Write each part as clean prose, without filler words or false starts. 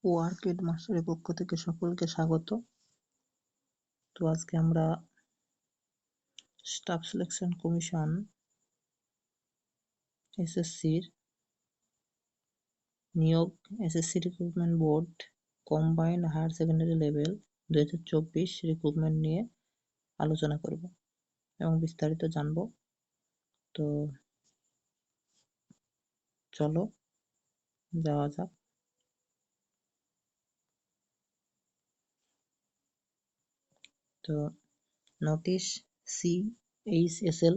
Worked মাস্টারের পক্ষ থেকে সকলকে স্বাগত। তো আজকে আমরা স্টাফ সিলেকশন কমিশন এসএসসির নিয়োগ SSC recruitment board combined higher secondary level 2024 recruitment নিয়ে আলোচনা করব এবং বিস্তারিত জানব। তো চলো যাওয়া যাক। তো নোটিশ CHSL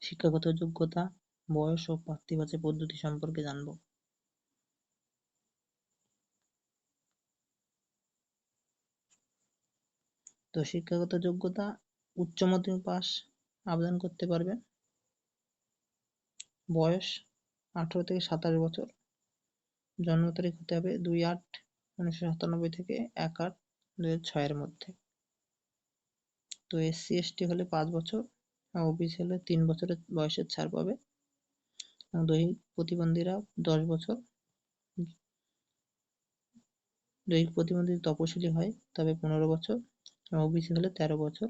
শিক্ষাগত যোগ্যতা, বয়স ও প্রার্থী বাছাই পদ্ধতি সম্পর্কে জানব। তো শিক্ষাগত যোগ্যতা উচ্চ মাধ্যমিক পাস আবেদন করতে পারবে। বয়স 18 থেকে 27 বছর। জন্ম তারিখ হতে হবে 2/8/1997 থেকে 1/8/2006 এর মধ্যে। তো SC/ST হলে 5 বছর আর OBC হলে 3 বছরের বয়সের ছাড় পাবে। দৈহিক প্রতিবন্ধীরা 10 বছর। দৈহিক প্রতিবন্ধী তপশিলি হয় তবে 15 বছর। OBC হলে 13 বছর।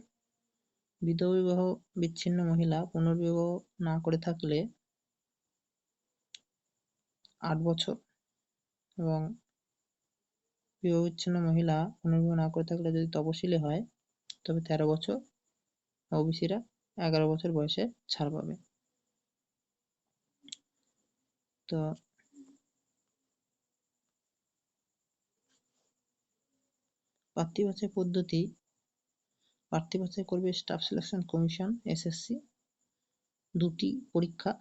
বিধবা বিবাহ বিচ্ছিন্ন মহিলা পুনর্বিবাহ না করে থাকলে 8 বছর এবং বিবাহ বিচ্ছিন্ন মহিলা পুনর্বিবাহ না করে থাকলে যদি তপশিলি হয় তবে 13 বছর। ওবিসিরা 11 বছর বয়সে ছাড় পাবে। তো প্রার্থী বাছাই পদ্ধতি, প্রার্থী বাছাই করবে স্টাফ সিলেকশন কমিশন এসএসসি। 2টি পরীক্ষা।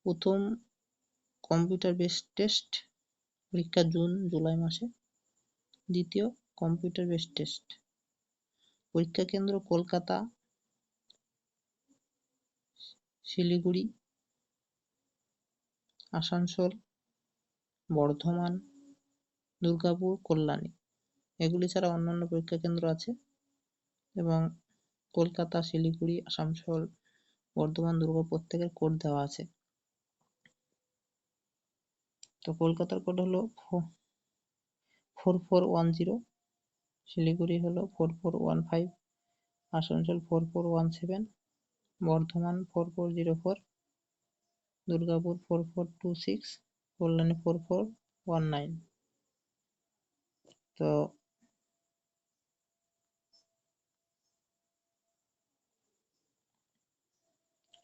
প্রথম কম্পিউটার বেসড টেস্ট পরীক্ষা জুলাই মাসে। দ্বিতীয় কম্পিউটার বেসড টেস্ট। পরীক্ষা কেন্দ্র কলকাতা, শিলিগুড়ি, আসানসোল, বর্ধমান, দুর্গাপুর, কল্যাণী। এগুলি ছাড়া অন্যান্য পরীক্ষা কেন্দ্র আছে এবং কলকাতা, শিলিগুড়ি, আসানসোল, বর্ধমান, দুর্গাপুর প্রত্যেকের কোড দেওয়া আছে। তো কলকাতার কোড হলো 4410, শিলিগুড়ি হলো 4415, আসানসোল 4417, বর্ধমান 4404, দুর্গাপুর 4426, কল্যাণী 4419। তো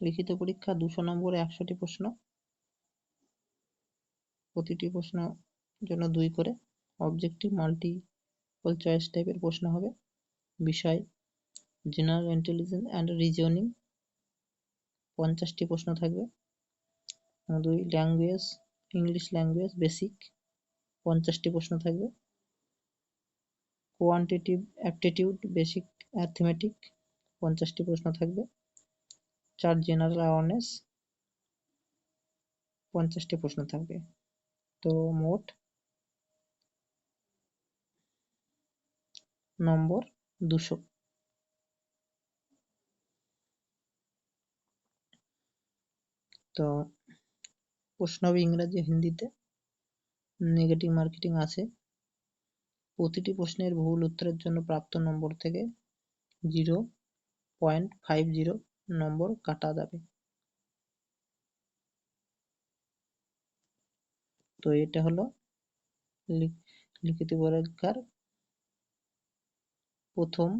লিখিত পরীক্ষা 200 নম্বরে 100টি প্রশ্ন। প্রতিটি প্রশ্ন জন্য 2 করে। অবজেক্টিভ মাল্টিপল চয়েস টাইপের প্রশ্ন হবে। বিষয় জেনারেল ইন্টেলিজেন্স অ্যান্ড রিজনিং 50টি প্রশ্ন থাকবে। 2 ল্যাঙ্গুয়েজ ইংলিশ ল্যাঙ্গুয়েজ বেসিক 50টি প্রশ্ন থাকবে। কোয়ান্টিটিভ অ্যাপটিটিউড বেসিক অ্যারিথমেটিক 50টি প্রশ্ন থাকবে। 4 জেনারেল অ্যাওয়ারনেস 50টি প্রশ্ন থাকবে। তো মোট নম্বর 200। তো প্রশ্ন হবে ইংরাজি হিন্দিতে। নেগেটিভ মার্কিং আছে। প্রতিটি প্রশ্নের ভুল উত্তরের জন্য প্রাপ্ত নম্বর থেকে 0.50 নম্বর কাটা যাবে। তো এটা হলো লিখিত পরীক্ষার প্রথম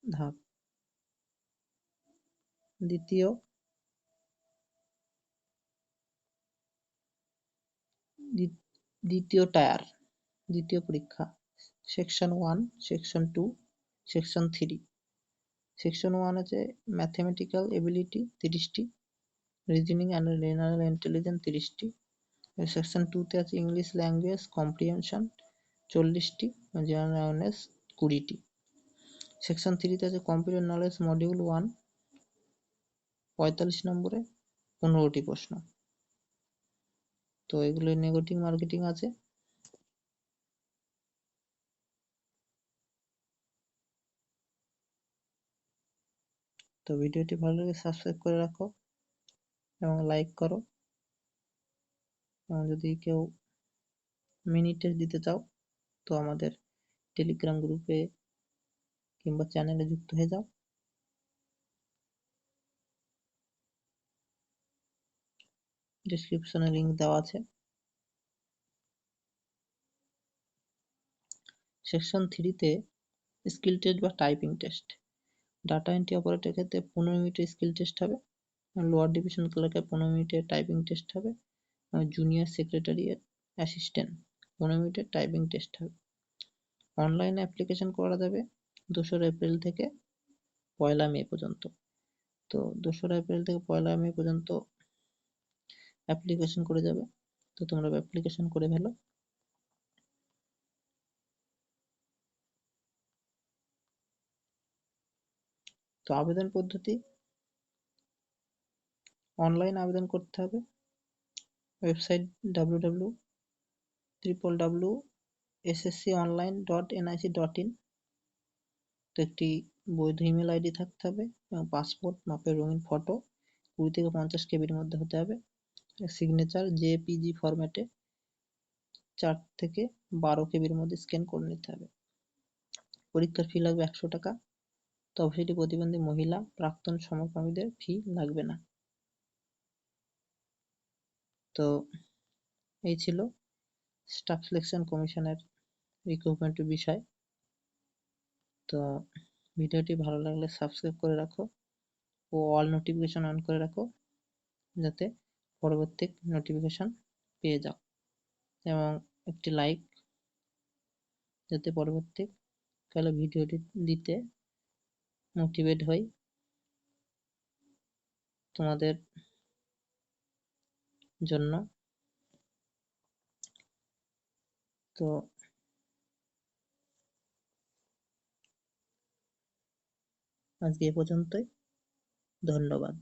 ধাপ। দ্বিতীয় টায়ার, দ্বিতীয় পরীক্ষা সেকশন 1, সেকশন 2, সেকশন 3। সেকশন 1 আছে ম্যাথমেটিক্যাল এবিলিটি 30টি, রিজনিং অ্যান্ড জেনারেল ইন্টেলিজেন্স 30টি। সেকশন 2 তে আছে ইংলিশ ল্যাঙ্গুয়েজ কম্প্রিহেনশন 40টি, জেনারেল অ্যাওয়ারনেস 20টি। সেকশন 3 তে আছে কম্পিউটার নলেজ মডিউল 1 45 নম্বরে 15টি প্রশ্ন। তো এগুলো নেগেটিভ মার্কেটিং আছে। তো ভিডিওটি ভালো লাগে সাবস্ক্রাইব করে রাখো এবং লাইক করো। যদি কেউ মিনি টেস্ট দিতে চাও তো আমাদের টেলিগ্রাম গ্রুপে কিংবা চ্যানেলে যুক্ত হয়ে যাও। ডেসক্রিপশনে লিংক দেওয়া আছে। সেকশন 3-তে স্কিল টেস্ট বা টাইপিং টেস্ট। ডাটা এন্ট্রি অপারেটরের ক্ষেত্রে 15 মিনিটের স্কিল টেস্ট হবে, লোয়ার ডিভিশন ক্লার্কের 15 মিনিটের টাইপিং টেস্ট হবে, জুনিয়র সেক্রেটারিয়েট অ্যাসিস্ট্যান্ট 15 মিনিটের টাইপিং টেস্ট হবে। অনলাইনে অ্যাপ্লিকেশন করা যাবে 2রা এপ্রিল থেকে 1লা মে পর্যন্ত। তো 2রা এপ্রিল থেকে 1লা মে পর্যন্ত অ্যাপ্লিকেশন করে যাবে। তো তোমরা অ্যাপ্লিকেশন করে ফেলো। তো আবেদন পদ্ধতি, অনলাইন আবেদন করতে হবে। Website www.ssconline.nic.in। তো একটি বৈধ ইমেল আইডি থাকতে হবে এবং পাসপোর্ট মাপের রঙিন ফটো 20 থেকে 50 কেবির মধ্যে হতে হবে। সিগনেচার জেপিজি ফরম্যাটে 4 থেকে 12 কেবির মধ্যে স্ক্যান করে নিতে হবে। পরীক্ষার ফি লাগবে 100 টাকা। তফসিলি প্রতিবন্ধী মহিলা প্রাক্তন সমকামীদের ফি লাগবে না। তো এই ছিল স্টাফ সিলেকশন কমিশনের রিক্রুটমেন্টের বিষয়। তো ভিডিওটি ভালো লাগলে সাবস্ক্রাইব করে রাখো ও অল নোটিফিকেশন অন করে রাখো, যাতে পরবর্তী নোটিফিকেশন পেয়ে যাও, এবং একটি লাইক, যাতে পরবর্তীকালে ভিডিওটি দিতে মোটিভেট হই তোমাদের জন্য। তো আজকে এ পর্যন্তই। ধন্যবাদ।